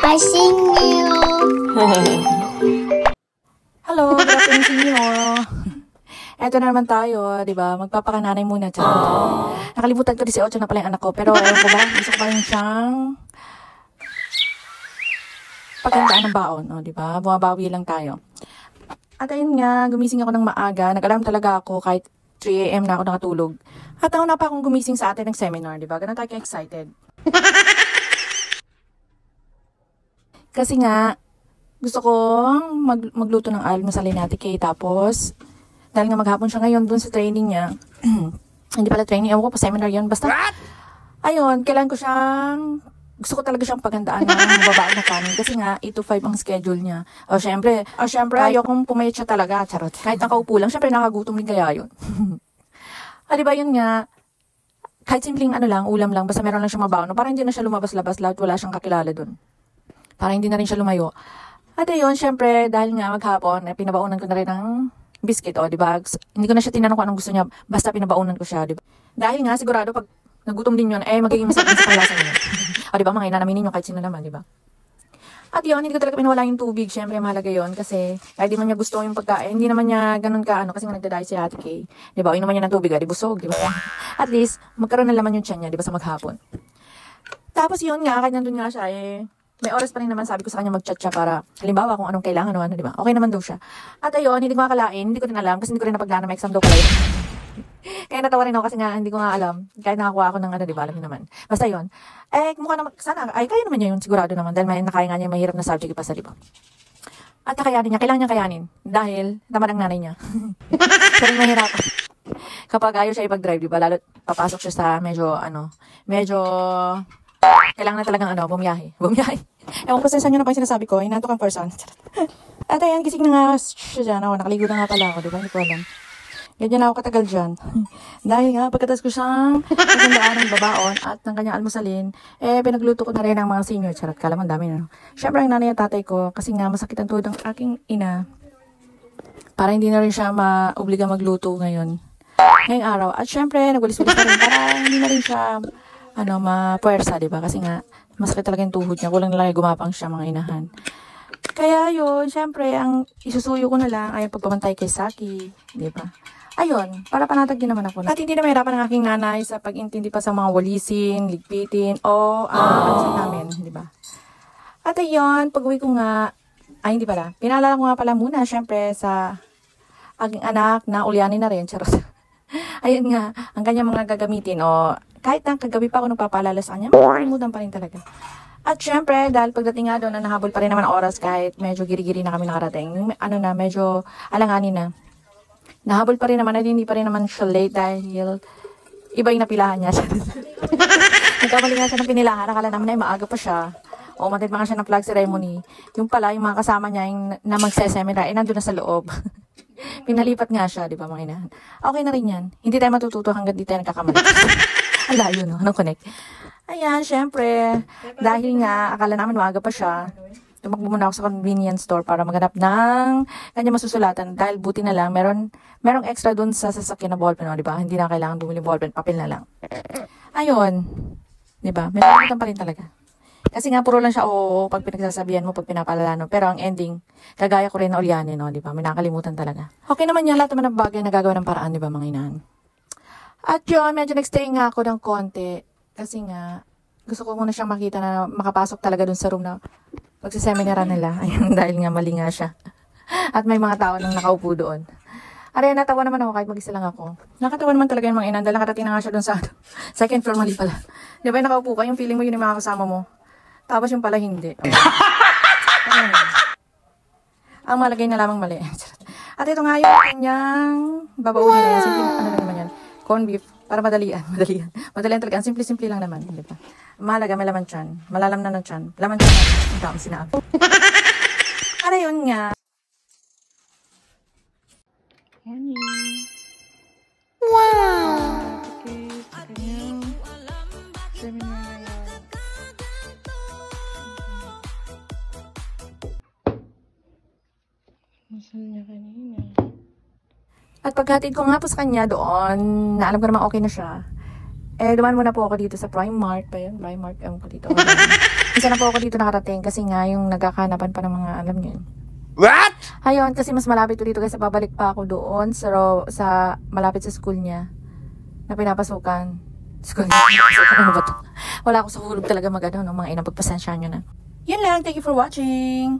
Pasinyo. Hello, good afternoon sa inyo. Eto na naman tayo, di ba? Magpapakananay muna. Nakalimutan ko 18 na pala yung anak ko. Pero ewan ko ba, gusto ko pa rin siyang paghandaan ng baon. O, di ba? Bumabawi lang tayo. At ayun nga, gumising ako ng maaga. Nag-alarm talaga ako kahit 3 AM na ako nakatulog. At nauna pa akong gumising sa atin ng seminar, di ba? Ganun tayo excited. Kasi nga, gusto kong magluto ng almusalin natin kay tapos dahil nga maghapon siya ngayon dun sa training niya. Hindi pala training, ewan ko pa seminar yun. Basta, ayun, kailan ko siyang, gusto ko talaga siyang paghandaan ng babae na kanin. Kasi nga, 8 to 5 ang schedule niya. O syempre, ayokong pumayat siya talaga, charot. Kahit nakaupo lang, syempre nakagutom din kaya yun. Diba yun nga, kahit simpleng ulam lang, basta meron lang siya mabaon. Parang hindi na siya lumabas-labas, lahat wala siyang kakilala dun. Parang hindi na rin siya lumayo. At ayun, syempre, dahil nga maghapon, pinabaunan ko na rin ng biscuit, o, diba? Hindi ko na siya tinanong kung anong gusto niya, basta pinabaunan ko siya, diba? Dahil nga, sigurado, pag nagutom din yun, magiging masarap sa panglasa niya. O, diba, mga inanaminin nyo kahit sino naman, diba? At yun, hindi ko talaga pinawala yung tubig, syempre, mahalaga yun, kasi kahit di man niya gusto yung pagkain, hindi naman niya ganun ka, kasi nga nagdadaya si Ate Kay. Diba, o, inuman niya ng tubig, di busog, diba? At least, magkaroon ng laman yung tiyan niya, diba, sa maghapon. Tapos yun nga, kahit nandun nga siya, may oras pa rin naman sabi ko sa kanya mag-chat siya para halimbawa kung anong kailangan o ano, di ba? Okay naman daw siya. At ayun, hindi ko makakalain, hindi ko rin alam kasi hindi ko rin napagdaan na may exam daw pala yun. Kaya natawa rin ako kasi nga hindi ko nga alam. Kahit nakakuha ako ng di ba? Alam niyo naman. Basta yun. Mukha naman, sana, kaya naman niya yun, sigurado naman. Dahil nakaya nga niya mahirap na subject ipasa, di ba? At kakayanin niya, kailangan niya kayanin. Dahil, tamad ang nanay niya. Siya rin mahirapan. Kapag ayaw siya ipag-drive, di ba? Lalo, papasok siya sa medyo, kailangan na talagang bumiyahe. Ewan ko saan nyo na pa yung sinasabi ko, inaantok ang person. At ayan, gising na nga siya dyan. Nakaligo na nga pala ako, diba? Hindi ko alam. Ganyan na ako katagal dyan. Dahil nga, pagkatas ko siyang nagandaan ng babaon at ng kanyang almusalin, pinagluto ko na rin ang mga senior. Charot, kala mo, dami na. Siyempre, ang nanay at tatay ko, kasi nga, masakit ang tuhod ng aking ina. Para hindi na rin siya ma-obliga magluto ngayong araw. At syempre, nagwalis-walis na rin para hindi na rin siya ma-puwersa, diba? Kasi nga, masakit talaga yung tuhod niya. Kulang na lang gumapang siya, mga inahan. Kaya yun, syempre, ang isusuyo ko na lang ay ang pagpapantay kay Saki, diba? Ayun, para panatag din naman ako. At hindi na mahirapan ang aking nanay sa pag-intindi pa sa mga walisin, ligpitin, o sa namin, diba? At ayun, pag-uwi ko nga, hindi pala. Pinaalala ko nga pala muna, syempre, sa aking anak na ulyanin na rin, charot. Ayun nga, ang kanyang mga gagamitin, kahit na kagabi pa ako nagpapaalala sa kanya, makalimutan pa rin talaga. At syempre, dahil pagdating nga doon, nahabol pa rin naman oras kahit medyo giri-giri na kami nakarating. Medyo alanganin na. Nahabol pa rin naman at hindi pa rin naman siya late dahil iba yung napilahan niya. Nagkamali nga siya ng pinilahan. Akala namin ay maaga pa siya. O matid pa nga siya ng flag ceremony. Yung pala, yung mga kasama niya yung na magse-seminar, nandun na sa loob. Pinalipat nga siya, di ba mga inahan? Okay na rin yan. Hindi tayo matututo hanggang di tayo nagkakamali. Ang layo, no? Anong connect? Ayan, syempre, dahil nga, akala namin maaga pa siya, tumakbo muna ako sa convenience store para maghanap ng kanya masusulatan. Dahil buti na lang, merong extra dun sa sasakyan na ballpen, di ba? Hindi na kailangan bumili ballpen, papel na lang. Ayun, di ba? May nakalimutan pa rin talaga. Kasi nga, puro lang siya, pag pinagsasabihan mo, pag pinapaalala, no? Pero ang ending, kagaya ko rin na ulyanin, no? Di ba? May nakalimutan talaga. Okay naman yan, lahat naman ng bagay na gagawa ng paraan, di ba, mga inahan? At yun, medyo nagstay nga ako ng konti. Kasi nga, gusto ko muna siyang makita na makapasok talaga dun sa room na pagsiseminaran nila. Ayun, dahil nga mali nga siya. At may mga tao nang nakaupo doon. Aray, natawa naman ako kahit mag-isa lang ako. Nakatawa naman talaga yung mga inan. Dahil nakarating na nga siya dun sa second floor, mali pala. Di ba yung nakaupo ka, yung feeling mo yun yung mga kasama mo. Tapos yung pala hindi. Ayun. Ang malagay na lamang mali. At ito nga yung kanyang babao nila. Simple, ano lang naman yan. Corn beef. Para madalian. Madalian talaga. Ang simple-simple lang naman. Di ba? Mahalaga, may laman tiyan. Malalam na ng tiyan. Laman tiyan. Ang taong sinabi. Ano yun nga? Wow! Okay. Sa kanyang seminar na yan. Nasaan niya kanina? At paghatid ko nga po sa kanya doon, na alam ko naman okay na siya, Dumaan muna po ako dito sa Primark. Pa yun, Primark, ewan ko dito. Isa na po ako dito nakarating kasi nga yung nagkakanapan pa ng mga, alam nyo yun. What? Ayun, kasi mas malapit ko dito kasi babalik pa ako doon sa malapit sa school niya na pinapasukan. School niya. Ano ba to? Wala ako sa hulog talaga magano, no? Mga inang pagpasensyahan nyo na. Yun lang. Thank you for watching.